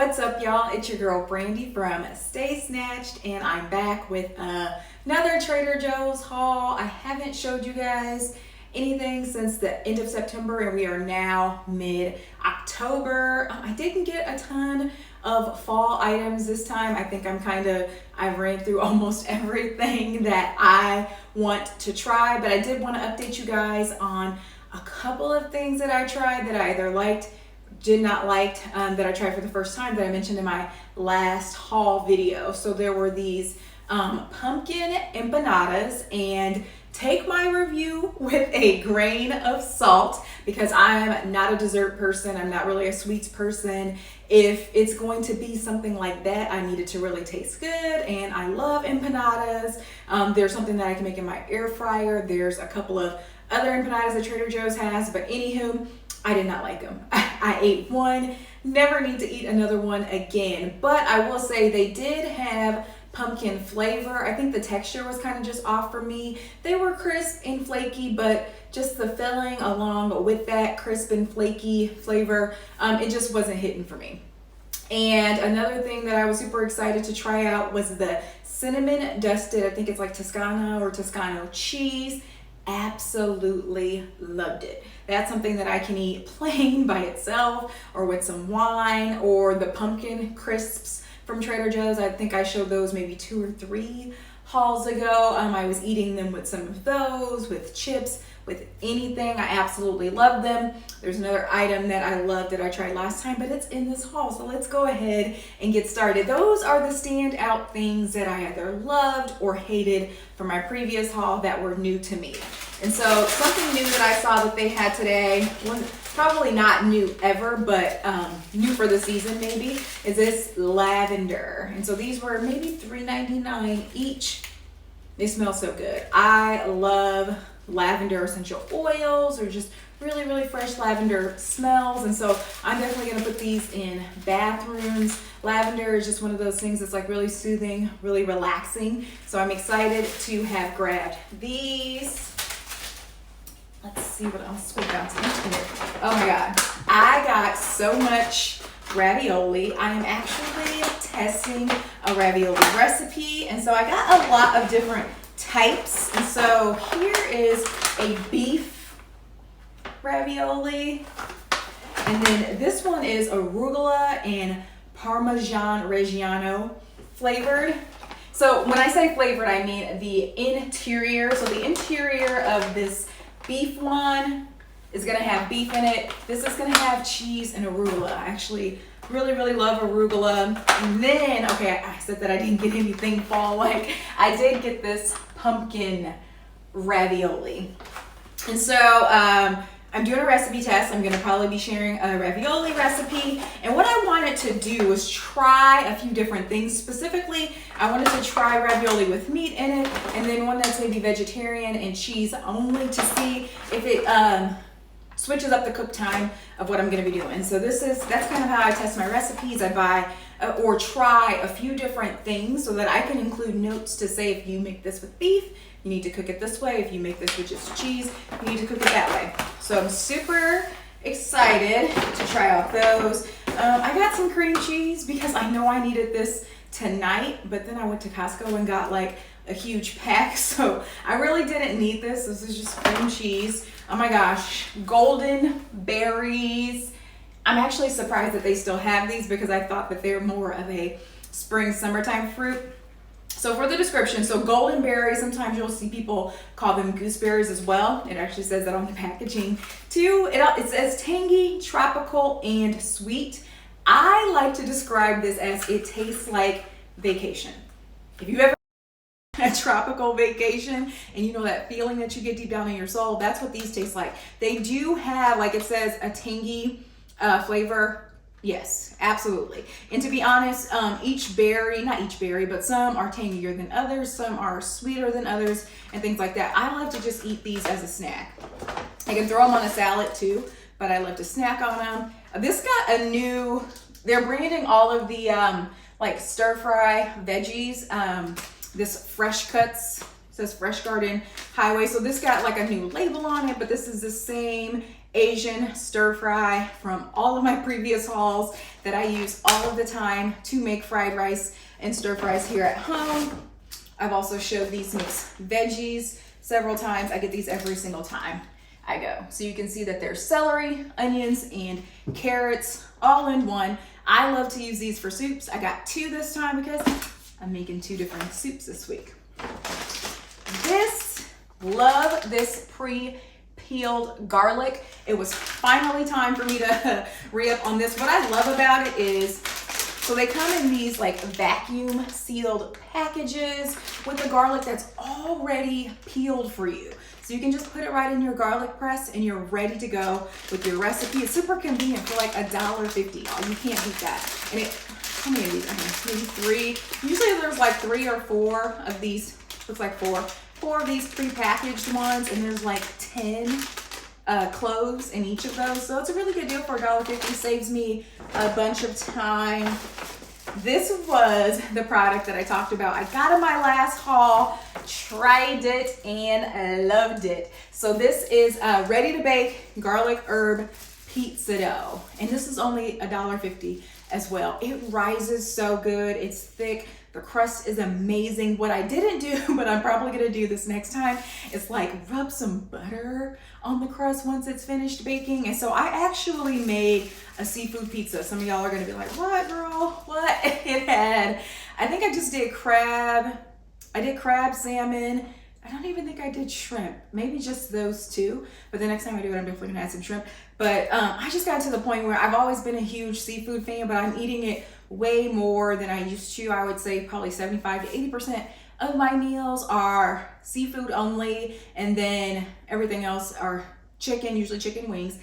What's up, y'all? It's your girl Brandy from Stay Snatched, and I'm back with another Trader Joe's haul. I haven't showed you guys anything since the end of September, and we are now mid-October. I didn't get a ton of fall items this time. I think I ran through almost everything that I want to try, but I did want to update you guys on a couple of things that I tried that I either liked, did not like, that I tried for the first time that I mentioned in my last haul video. So there were these pumpkin empanadas, and take my review with a grain of salt because I'm not a dessert person. I'm not really a sweets person. If it's going to be something like that, I need it to really taste good, and I love empanadas. There's something that I can make in my air fryer. There's a couple of other empanadas that Trader Joe's has, but anywho, I did not like them. I ate one, never need to eat another one again. But I will say they did have pumpkin flavor. I think the texture was kind of just off for me. They were crisp and flaky, but just the filling along with that crisp and flaky flavor, it just wasn't hitting for me. And another thing that I was super excited to try out was the cinnamon dusted, I think it's like Toscano or Toscano cheese. Absolutely loved it. That's something that I can eat plain by itself or with some wine, or the pumpkin crisps from Trader Joe's. I think I showed those maybe 2 or 3 hauls ago. I was eating them with some of those, with chips, with anything. I absolutely love them. There's another item that I love that I tried last time, but it's in this haul. So let's go ahead and get started. Those are the standout things that I either loved or hated from my previous haul that were new to me. And so something new that I saw that they had today, probably not new ever, but new for the season maybe, is this lavender. And so these were maybe $3.99 each. They smell so good. I love lavender essential oils, or just really, really fresh lavender smells. And so I'm definitely gonna put these in bathrooms. Lavender is just one of those things that's like really soothing, really relaxing. So I'm excited to have grabbed these. Let's see what else we got to eat here. Oh my God, I got so much ravioli. I am actually testing a ravioli recipe, and so I got a lot of different types. And so here is a beef ravioli, and then this one is arugula and Parmesan Reggiano flavored. So when I say flavored, I mean the interior. So the interior of this beef one is gonna have beef in it. This is gonna have cheese and arugula. I actually really, really love arugula. And then, okay, I said that I didn't get anything fall-like. I did get this pumpkin ravioli. And so I'm doing a recipe test. I'm gonna probably be sharing a ravioli recipe. And what I wanted to do was try a few different things. Specifically, I wanted to try ravioli with meat in it, and then one that's maybe vegetarian and cheese only, to see if it switches up the cook time of what I'm gonna be doing. So that's kind of how I test my recipes. I buy or try a few different things so that I can include notes to say, if you make this with beef, you need to cook it this way. If you make this with just cheese, you need to cook it that way. So I'm super excited to try out those. I got some cream cheese because I know I needed this tonight, but then I went to Costco and got like a huge pack. So I really didn't need this. This is just cream cheese. Oh my gosh, golden berries. I'm actually surprised that they still have these because I thought that they're more of a spring, summertime fruit. So for the description, so golden berries, sometimes you'll see people call them gooseberries as well. It actually says that on the packaging too. It says tangy, tropical, and sweet. I like to describe this as it tastes like vacation. If you ever a tropical vacation and you know that feeling that you get deep down in your soul, that's what these taste like. They do have, like it says, a tangy flavor. Yes, absolutely. And to be honest, each berry, not each berry, but some are tangier than others, some are sweeter than others, and things like that. I love to just eat these as a snack. I can throw them on a salad too, but I love to snack on them. This got a new, they're branding all of the like stir fry veggies. This Fresh Cuts, it says Fresh Garden Highway. So this got like a new label on it, but this is the same Asian stir fry from all of my previous hauls that I use all of the time to make fried rice and stir fries here at home. I've also showed these mixed veggies several times. I get these every single time I go. So you can see that there's celery, onions, and carrots all in one. I love to use these for soups. I got 2 this time because I'm making 2 different soups this week. Love this pre-peeled garlic. It was finally time for me to re-up on this. What I love about it is, so they come in these like vacuum sealed packages with the garlic that's already peeled for you. So you can just put it right in your garlic press and you're ready to go with your recipe. It's super convenient for like $1.50, y'all. You can't beat that. And it, how many of these? Maybe 3. Usually there's like 3 or 4 of these. Looks like 4 of these pre-packaged ones, and there's like 10 cloves in each of those. So it's a really good deal for $1.50. Saves me a bunch of time. This was the product that I talked about. I got in my last haul, tried it, and loved it. So this is ready to bake garlic herb pizza dough. And this is only $1.50 as well. It rises so good. It's thick. The crust is amazing. What I didn't do, but I'm probably gonna do this next time, is like rub some butter on the crust once it's finished baking. And so I actually made a seafood pizza. Some of y'all are gonna be like, what girl, what? It had, I think I just did crab. I did crab, salmon. I don't even think I did shrimp, maybe just those 2. But the next time I do it, I'm definitely gonna add some shrimp. But I just got to the point where I've always been a huge seafood fan, but I'm eating it way more than I used to. I would say probably 75 to 80% of my meals are seafood only, and then everything else are chicken, usually chicken wings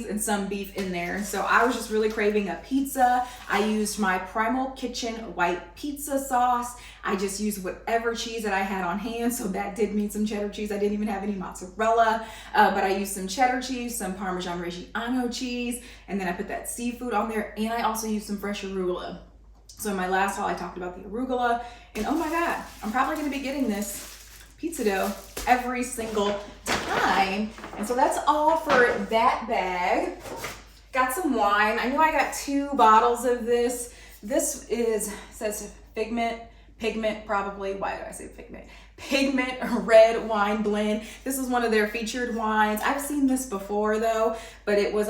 and some beef in there. So I was just really craving a pizza. I used my Primal Kitchen white pizza sauce. I just used whatever cheese that I had on hand. So that did mean some cheddar cheese. I didn't even have any mozzarella, but I used some cheddar cheese, some Parmesan Reggiano cheese, and then I put that seafood on there. And I also used some fresh arugula. So in my last haul, I talked about the arugula, and oh my God, I'm probably gonna be getting this pizza dough every single time. And so that's all for that bag. Got some wine. I know I got 2 bottles of this. This says pigment probably. Why did I say pigment? Pigment red wine blend. This is one of their featured wines. I've seen this before though, but it was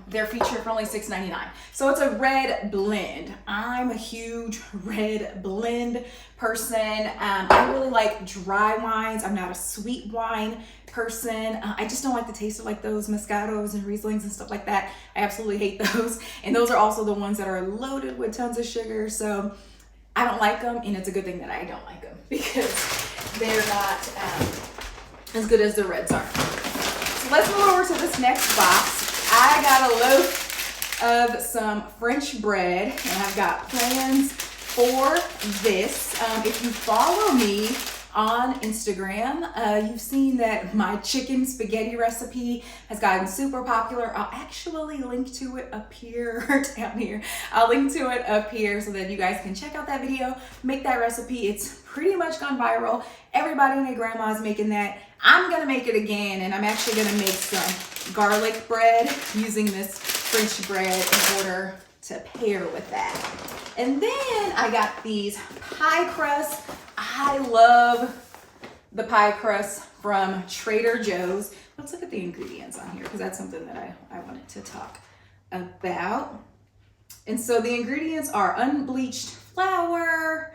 their feature for only $6.99. So it's a red blend. I'm a huge red blend person. I really like dry wines. I'm not a sweet wine person. I just don't like the taste of like those Moscatos and Rieslings and stuff like that. I absolutely hate those. And those are also the ones that are loaded with tons of sugar. So I don't like them, and it's a good thing that I don't like them because they're not as good as the reds are. So let's move over to this next box. I got a loaf of some French bread, and I've got plans for this. If you follow me on Instagram, you've seen that my chicken spaghetti recipe has gotten super popular. I'll actually link to it up here, down here. I'll link to it up here so that you guys can check out that video, make that recipe. It's pretty much gone viral. Everybody and their grandma's making that. I'm gonna make it again, and I'm actually gonna make some garlic bread using this French bread in order to pair with that. And then I got these pie crusts. I love the pie crust from Trader Joe's. Let's look at the ingredients on here because that's something that I wanted to talk about. And so the ingredients are unbleached flour,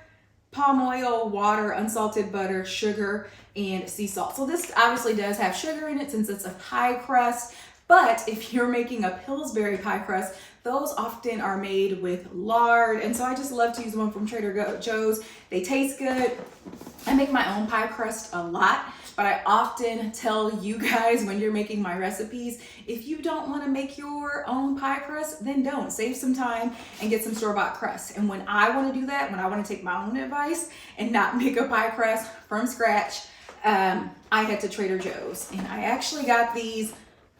palm oil, water, unsalted butter, sugar, and sea salt. So this obviously does have sugar in it since it's a pie crust. But if you're making a Pillsbury pie crust, those often are made with lard. And so I just love to use one from Trader Joe's. They taste good. I make my own pie crust a lot, but I often tell you guys when you're making my recipes, if you don't want to make your own pie crust, then don't. Save some time and get some store-bought crust. And when I want to do that, when I want to take my own advice and not make a pie crust from scratch, I head to Trader Joe's. And I actually got these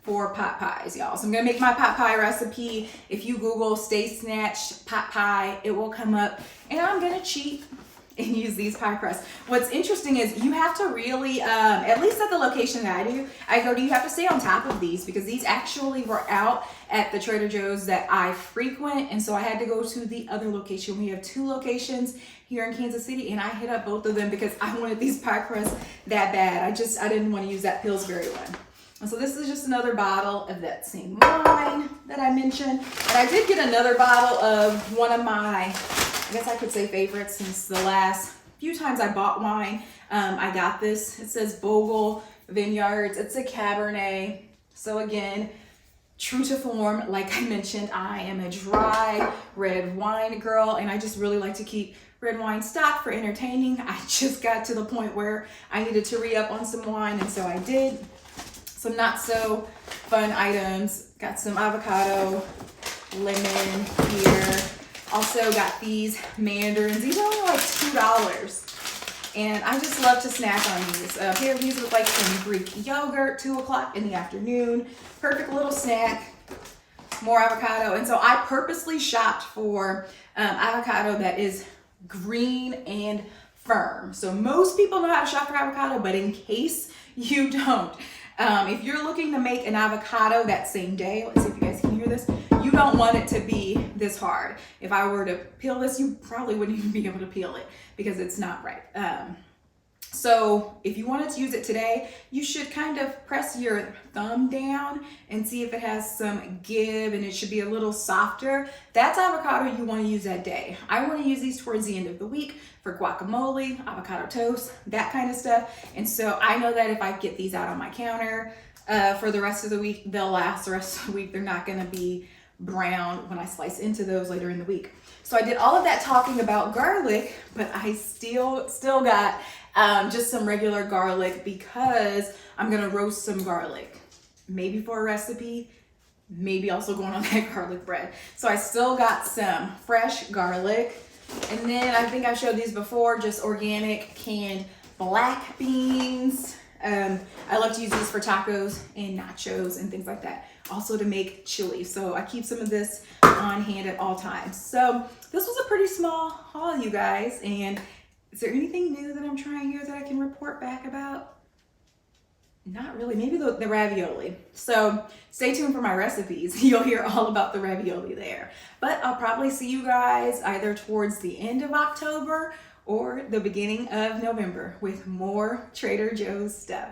for pot pies, y'all. So I'm gonna make my pot pie recipe. If you Google Stay Snatched pot pie, it will come up. And I'm gonna cheat and use these pie crust. What's interesting is you have to really, at least at the location that I go to, you have to stay on top of these because these actually were out at the Trader Joe's that I frequent. And so I had to go to the other location. We have 2 locations here in Kansas City, and I hit up both of them because I wanted these pie crusts that bad. I didn't want to use that Pillsbury one. And so this is just another bottle of that same wine that I mentioned. And I did get another bottle of one of my, I guess I could say favorites since the last few times I bought wine. I got this. It says Bogle Vineyards. It's a Cabernet. So again, true to form, like I mentioned, I am a dry red wine girl, and I just really like to keep red wine stocked for entertaining. I just got to the point where I needed to re-up on some wine, and so I did. Some not so fun items. Got some avocado, lemon here. Also got these mandarins. These are only like $2. And I just love to snack on these. Here, these look like some Greek yogurt, 2 o'clock in the afternoon. Perfect little snack. More avocado. And so I purposely shopped for avocado that is green and firm. So most people know how to shop for avocado, but in case you don't, if you're looking to make an avocado that same day, let's see if you guys can hear this, you don't want it to be this hard. If I were to peel this, you probably wouldn't even be able to peel it because it's not right. So if you wanted to use it today, you should kind of press your thumb down and see if it has some give, and it should be a little softer. That's avocado you want to use that day. I want to use these towards the end of the week for guacamole, avocado toast, that kind of stuff. And so I know that if I get these out on my counter for the rest of the week, they'll last the rest of the week. They're not going to be brown when I slice into those later in the week. So I did all of that talking about garlic, but I still got just some regular garlic because I'm gonna roast some garlic, maybe for a recipe, maybe also going on that garlic bread. So I still got some fresh garlic, and then I think I've showed these before, just organic canned black beans. I love to use these for tacos and nachos and things like that. Also to make chili. So I keep some of this on hand at all times. So this was a pretty small haul, you guys. And is there anything new that I'm trying here that I can report back about? Not really. Maybe the ravioli. So stay tuned for my recipes. You'll hear all about the ravioli there. But I'll probably see you guys either towards the end of October or the beginning of November with more Trader Joe's stuff.